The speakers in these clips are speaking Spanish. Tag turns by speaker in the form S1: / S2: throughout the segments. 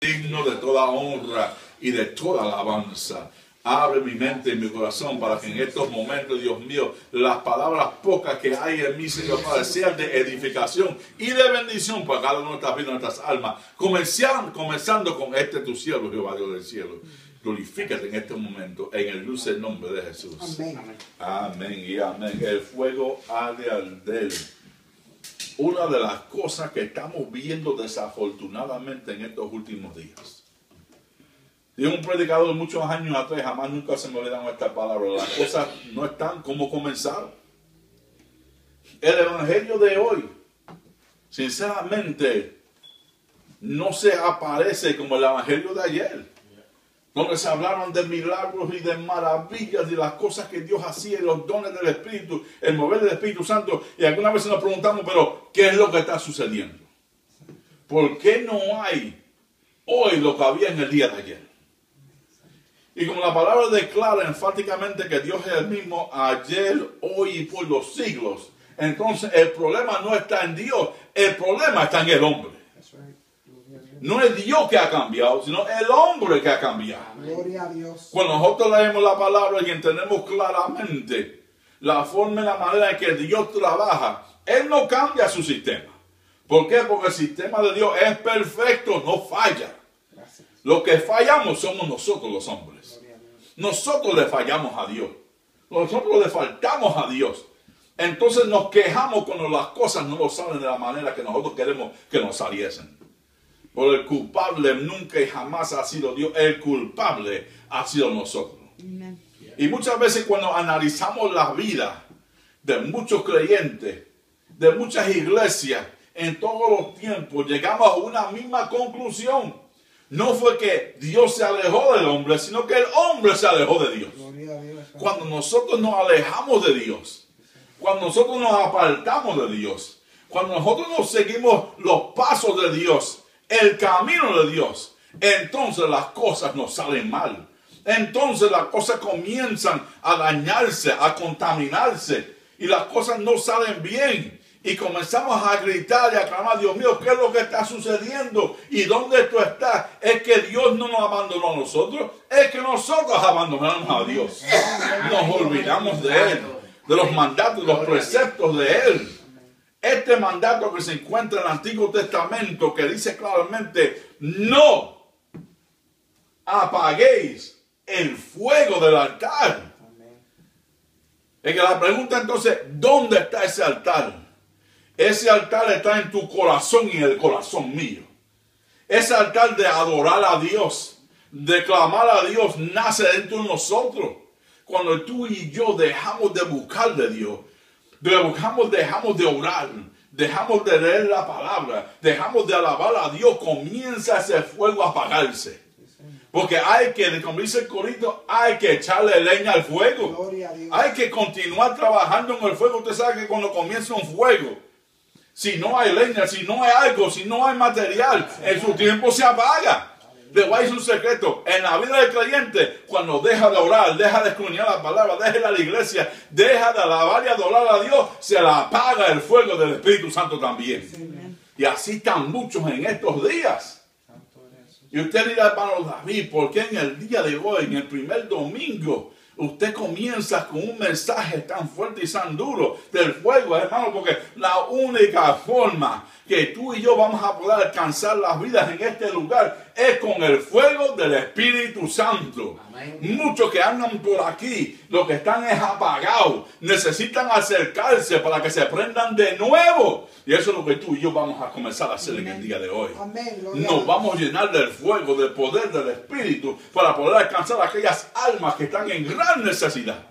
S1: digno de toda honra y de toda alabanza. Abre mi mente y mi corazón para que en estos momentos, Dios mío, las palabras pocas que hay en mí, Señor Padre, sean de edificación y de bendición para cada una de nuestras vidas, nuestras almas. Comenzando con este tu siervo, Jehová Dios del cielo. Glorifícate en este momento, en el dulce nombre de Jesús. Amén. Amén y amén. El fuego ha de arder. Una de las cosas que estamos viendo desafortunadamente en estos últimos días. Y un predicador de muchos años atrás, jamás nunca se me olvidaron estas palabras. Las cosas no están como comenzaron. El evangelio de hoy, sinceramente, no se aparece como el evangelio de ayer, donde se hablaron de milagros y de maravillas y las cosas que Dios hacía y los dones del Espíritu, el mover del Espíritu Santo. Y algunas veces nos preguntamos, pero ¿qué es lo que está sucediendo? ¿Por qué no hay hoy lo que había en el día de ayer? Y como la palabra declara enfáticamente que Dios es el mismo ayer, hoy y por los siglos, entonces el problema no está en Dios, el problema está en el hombre. No es Dios que ha cambiado, sino el hombre que ha cambiado.
S2: Gloria a Dios.
S1: Cuando nosotros leemos la palabra y entendemos claramente la forma y la manera en que Dios trabaja, Él no cambia su sistema. ¿Por qué? Porque el sistema de Dios es perfecto, no falla.
S2: Gracias.
S1: Lo que fallamos somos nosotros los hombres. Nosotros le fallamos a Dios. Nosotros le faltamos a Dios. Entonces nos quejamos cuando las cosas no nos salen de la manera que nosotros queremos que nos saliesen. Pero el culpable nunca y jamás ha sido Dios. El culpable ha sido nosotros.
S2: Amen.
S1: Y muchas veces cuando analizamos la vida de muchos creyentes, de muchas iglesias, en todos los tiempos, llegamos a una misma conclusión. No fue que Dios se alejó del hombre, sino que el hombre se alejó de Dios.
S2: Gloria a Dios.
S1: Cuando nosotros nos alejamos de Dios, cuando nosotros nos apartamos de Dios, cuando nosotros no seguimos los pasos de Dios, el camino de Dios, entonces las cosas nos salen mal. Entonces las cosas comienzan a dañarse, a contaminarse, y las cosas no salen bien. Y comenzamos a gritar y a clamar, Dios mío, ¿qué es lo que está sucediendo? ¿Y dónde tú estás? Es que Dios no nos abandonó a nosotros, es que nosotros abandonamos a Dios. Nos olvidamos de Él, de los mandatos, los preceptos de Él. Este mandato que se encuentra en el Antiguo Testamento, que dice claramente, no apaguéis el fuego del altar. Es que la pregunta entonces, ¿dónde está ese altar? Ese altar está en tu corazón y en el corazón mío. Ese altar de adorar a Dios, de clamar a Dios, nace dentro de nosotros. Cuando tú y yo dejamos de buscar de Dios, dejamos de orar, dejamos de leer la palabra, dejamos de alabar a Dios, comienza ese fuego a apagarse. Porque hay que, como dice el corito, hay que echarle leña al fuego.
S2: Gloria a Dios. Hay
S1: que continuar trabajando en el fuego. Usted sabe que cuando comienza un fuego, si no hay leña, si no hay algo, si no hay material, en su tiempo se apaga. Le voy a decir un secreto. En la vida del creyente, cuando deja de orar, deja de escudriñar la palabra, deja de ir a la iglesia, deja de alabar y adorar a Dios, se le apaga el fuego del Espíritu Santo también.
S2: Amén.
S1: Y así están muchos en estos días. Y usted dirá, hermano David, ¿por qué en el día de hoy, en el primer domingo, usted comienza con un mensaje tan fuerte y tan duro del fuego, hermano? Porque la única forma que tú y yo vamos a poder alcanzar las vidas en este lugar es con el fuego del Espíritu Santo. Amén. Muchos que andan por aquí, lo que están es apagados, necesitan acercarse para que se prendan de nuevo. Y eso es lo que tú y yo vamos a comenzar a hacer en el día de hoy.
S2: Amén.
S1: Nos vamos a llenar del fuego, del poder del Espíritu, para poder alcanzar a aquellas almas que están en gran necesidad.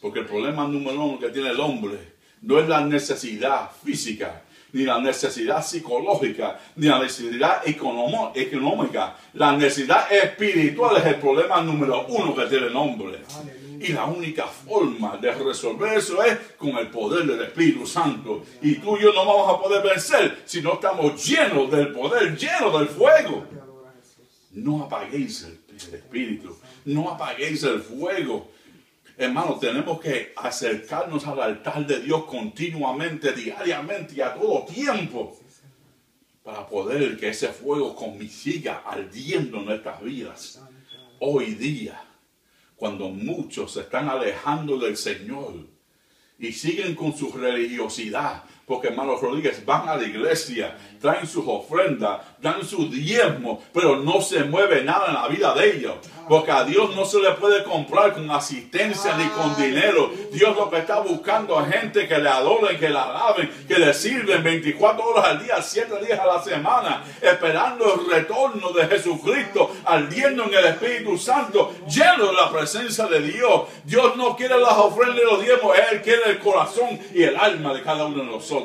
S1: Porque el problema número uno que tiene el hombre no es la necesidad física, ni la necesidad psicológica, ni la necesidad económica. La necesidad espiritual es el problema número uno que tiene el hombre.
S2: Aleluya.
S1: Y la única forma de resolver eso es con el poder del Espíritu Santo. Y tú y yo no vamos a poder vencer si no estamos llenos del poder, llenos del fuego. No apaguéis el Espíritu, no apaguéis el fuego. Hermanos, tenemos que acercarnos al altar de Dios continuamente, diariamente y a todo tiempo. para poder que ese fuego siga ardiendo en nuestras vidas. Hoy día, cuando muchos se están alejando del Señor y siguen con su religiosidad, porque hermanos Rodríguez van a la iglesia, traen sus ofrendas, dan sus diezmos, pero no se mueve nada en la vida de ellos. Porque a Dios no se le puede comprar con asistencia ni con dinero. Dios lo que está buscando es gente que le adoren, que le alaben, que le sirven 24 horas al día, 7 días a la semana, esperando el retorno de Jesucristo, ardiendo en el Espíritu Santo, lleno de la presencia de Dios. Dios no quiere las ofrendas y los diezmos, Él quiere el corazón y el alma de cada uno de nosotros.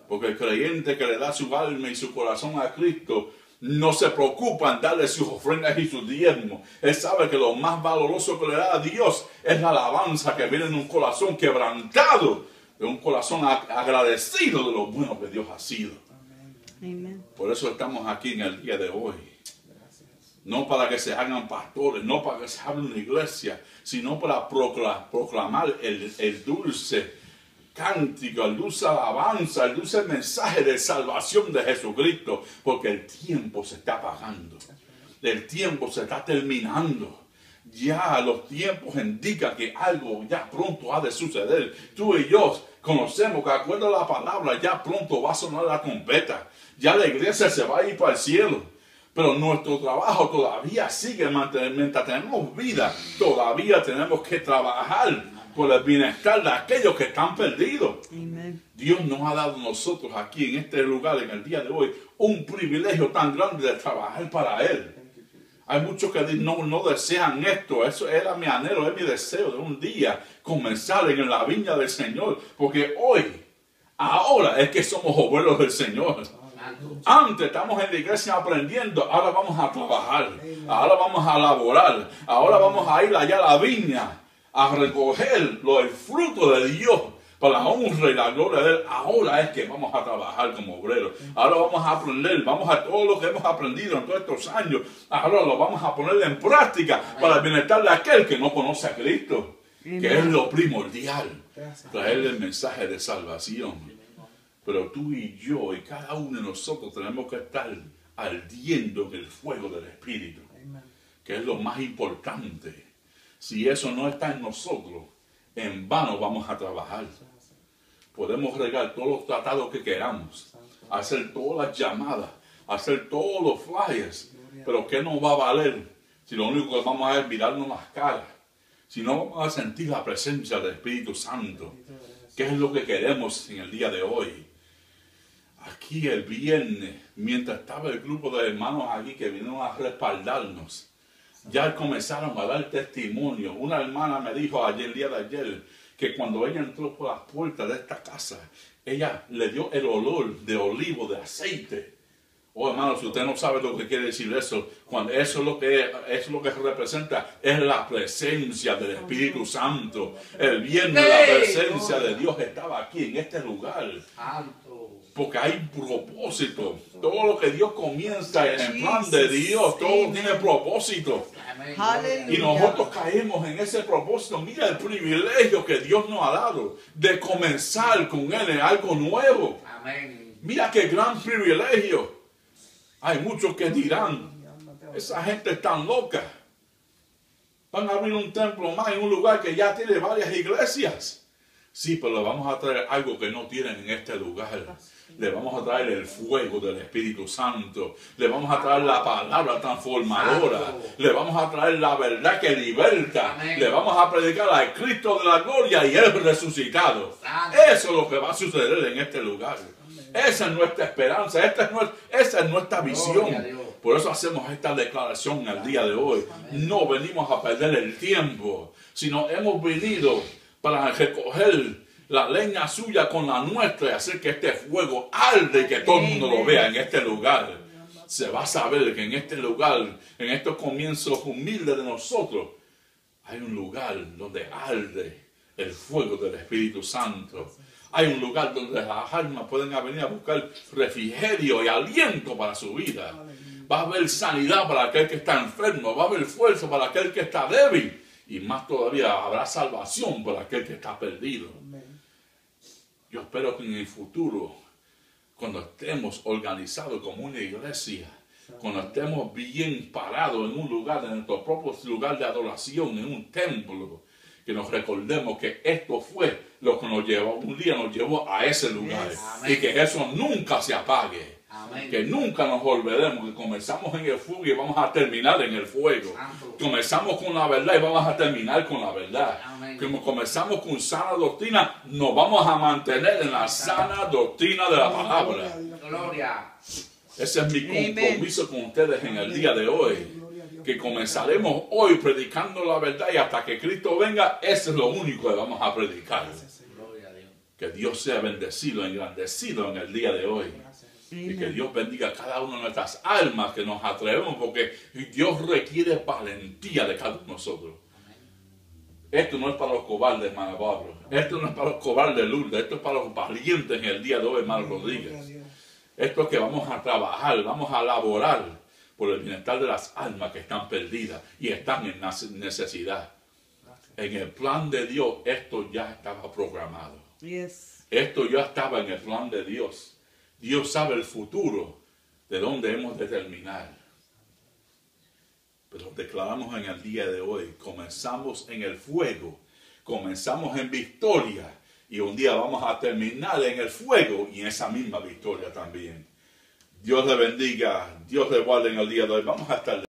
S1: Porque el creyente que le da su alma y su corazón a Cristo no se preocupa en darle sus ofrendas y sus diezmos. Él sabe que lo más valoroso que le da a Dios es la alabanza que viene de un corazón quebrantado, de un corazón agradecido de lo bueno que Dios ha sido.
S3: Amén.
S1: Por eso estamos aquí en el día de hoy. No para que se hagan pastores, no para que se hable una iglesia, sino para proclamar el dulce cántico, el dulce alabanza, el dulce mensaje de salvación de Jesucristo, porque el tiempo se está apagando, el tiempo se está terminando. Ya los tiempos indican que algo ya pronto ha de suceder. Tú y yo conocemos que, acuerdo a la palabra, ya pronto va a sonar la trompeta, ya la iglesia se va a ir para el cielo. Pero nuestro trabajo todavía sigue, mientras tenemos vida, todavía tenemos que trabajar por el bienestar de aquellos que están perdidos.
S3: Amen.
S1: Dios nos ha dado a nosotros aquí en este lugar, en el día de hoy, un privilegio tan grande de trabajar para Él. Hay muchos que no desean esto. Eso era mi anhelo, es mi deseo de un día comenzar en la viña del Señor. Porque ahora es que somos obreros del Señor. Antes estamos en la iglesia aprendiendo, ahora vamos a trabajar, ahora vamos a laborar, ahora vamos a ir allá a la viña a recoger el fruto de Dios para la honra y la gloria de Él. Ahora es que vamos a trabajar como obreros. Ahora vamos a aprender, vamos a todo lo que hemos aprendido en todos estos años. Ahora lo vamos a poner en práctica para el bienestar de aquel que no conoce a Cristo, que es lo primordial, traerle el mensaje de salvación. Pero tú y yo y cada uno de nosotros tenemos que estar ardiendo en el fuego del Espíritu, que es lo más importante. Si eso no está en nosotros, en vano vamos a trabajar. Podemos regar todos los tratados que queramos, hacer todas las llamadas, hacer todos los flyers, pero ¿qué nos va a valer si lo único que vamos a hacer es mirarnos las caras? Si no vamos a sentir la presencia del Espíritu Santo, ¿qué es lo que queremos en el día de hoy? Aquí el viernes, mientras estaba el grupo de hermanos aquí que vinieron a respaldarnos, ya comenzaron a dar testimonio. Una hermana me dijo el día de ayer, que cuando ella entró por las puertas de esta casa, ella le dio el olor de olivo, de aceite. Oh, hermano, si usted no sabe lo que quiere decir eso, cuando eso es lo que representa, es la presencia del Espíritu Santo. El viernes la presencia de Dios estaba aquí en este lugar. Porque hay propósito. Todo lo que Dios comienza en el plan de Dios, todo tiene propósito. Y nosotros caemos en ese propósito. Mira el privilegio que Dios nos ha dado de comenzar con Él en algo nuevo. Mira qué gran privilegio. Hay muchos que dirán, esa gente es tan loca. Van a abrir un templo más en un lugar que ya tiene varias iglesias. Sí, pero le vamos a traer algo que no tienen en este lugar. Le vamos a traer el fuego del Espíritu Santo. Le vamos a traer la palabra transformadora. Le vamos a traer la verdad que liberta. Le vamos a predicar al Cristo de la gloria y el resucitado. Eso es lo que va a suceder en este lugar. Esa es nuestra esperanza. Esa es nuestra visión. Por eso hacemos esta declaración el día de hoy. No venimos a perder el tiempo, sino hemos venido para recoger la leña suya con la nuestra y hacer que este fuego arde y que todo el mundo lo vea en este lugar. Se va a saber que en este lugar, en estos comienzos humildes de nosotros, hay un lugar donde arde el fuego del Espíritu Santo. Hay un lugar donde las almas pueden venir a buscar refrigerio y aliento para su vida. Va a haber sanidad para aquel que está enfermo, va a haber fuerza para aquel que está débil. Y más todavía habrá salvación para aquel que está perdido. Yo espero que en el futuro cuando estemos organizados como una iglesia, cuando estemos bien parados en un lugar, en nuestro propio lugar de adoración, en un templo, que nos recordemos que esto fue lo que nos llevó, un día nos llevó a ese lugar. Y que eso nunca se apague.
S3: Amén.
S1: Que nunca nos olvidemos que comenzamos en el fuego y vamos a terminar en el fuego.
S3: Santo.
S1: Comenzamos con la verdad y vamos a terminar con la verdad.
S3: Amén.
S1: Como comenzamos con sana doctrina, nos vamos a mantener en la sana doctrina de la palabra.
S3: Gloria.
S1: Ese es mi
S4: Amen.
S1: compromiso con ustedes en el día de hoy.
S2: Gloria a Dios.
S1: Que comenzaremos hoy predicando la verdad y hasta que Cristo venga, eso es lo único que vamos a predicar.
S2: Gracias, Señor.
S3: Gloria a Dios.
S1: Que Dios sea bendecido, engrandecido en el día de hoy.
S2: Gracias, Jesús.
S1: Y que Dios bendiga a cada una de nuestras almas que nos atrevemos, porque Dios requiere valentía de cada uno de nosotros. Esto no es para los cobardes, hermano Pablo. Esto no es para los cobardes, Lourdes. Esto es para los valientes en el día de hoy, hermano
S2: Gloria a
S1: Rodríguez.
S2: Dios.
S1: Esto es que vamos a trabajar, vamos a laborar por el bienestar de las almas que están perdidas y están en necesidad. En el plan de Dios, esto ya estaba programado.
S4: Yes.
S1: Esto ya estaba en el plan de Dios. Dios sabe el futuro de dónde hemos de terminar. Pero declaramos en el día de hoy, comenzamos en el fuego, comenzamos en victoria y un día vamos a terminar en el fuego y en esa misma victoria también. Dios le bendiga, Dios le guarde en el día de hoy. Vamos a estar